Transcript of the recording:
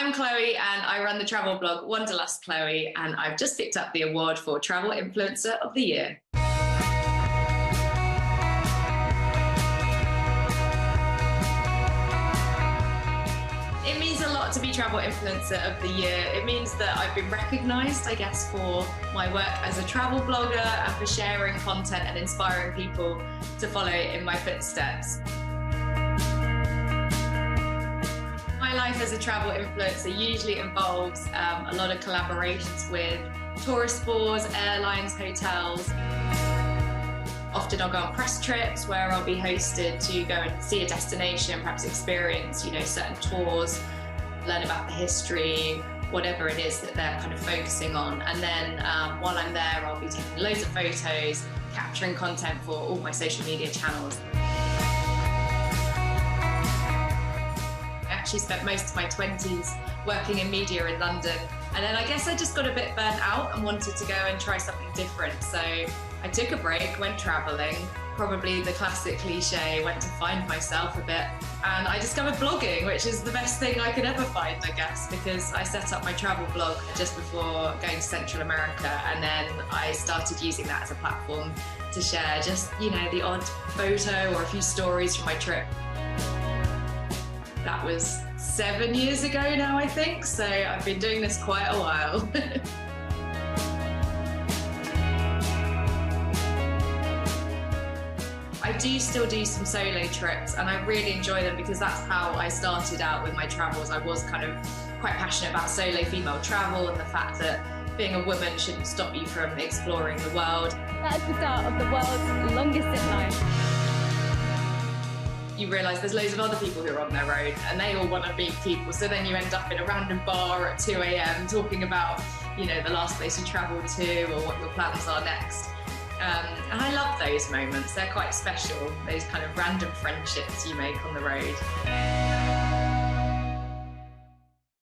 I'm Chloe and I run the travel blog Wanderlust Chloe, and I've just picked up the award for Travel Influencer of the Year. It means a lot to be Travel Influencer of the Year. It means that I've been recognised, I guess, for my work as a travel blogger and for sharing content and inspiring people to follow in my footsteps. My life as a travel influencer usually involves a lot of collaborations with tourist boards, airlines, hotels. Often I'll go on press trips where I'll be hosted to go and see a destination, perhaps experience, certain tours, learn about the history, whatever it is that they're kind of focusing on. And then while I'm there, I'll be taking loads of photos, capturing content for all my social media channels. I actually spent most of my 20s working in media in London, and then I guess I just got a bit burnt out and wanted to go and try something different. So I took a break, went traveling, probably the classic cliche, went to find myself a bit, and I discovered blogging, which is the best thing I could ever find, I guess, because I set up my travel blog just before going to Central America, and then I started using that as a platform to share just, the odd photo or a few stories from my trip. That was 7 years ago now, I think, so I've been doing this quite a while. I do still do some solo trips, and I really enjoy them because that's how I started out with my travels. I was kind of quite passionate about solo female travel and the fact that being a woman shouldn't stop you from exploring the world. That's the start of the world's longest zip line. You realise there's loads of other people who are on their own and they all want to meet people, so then you end up in a random bar at 2 a.m. talking about, the last place you travelled to or what your plans are next. And I love those moments. They're quite special, those kind of random friendships you make on the road.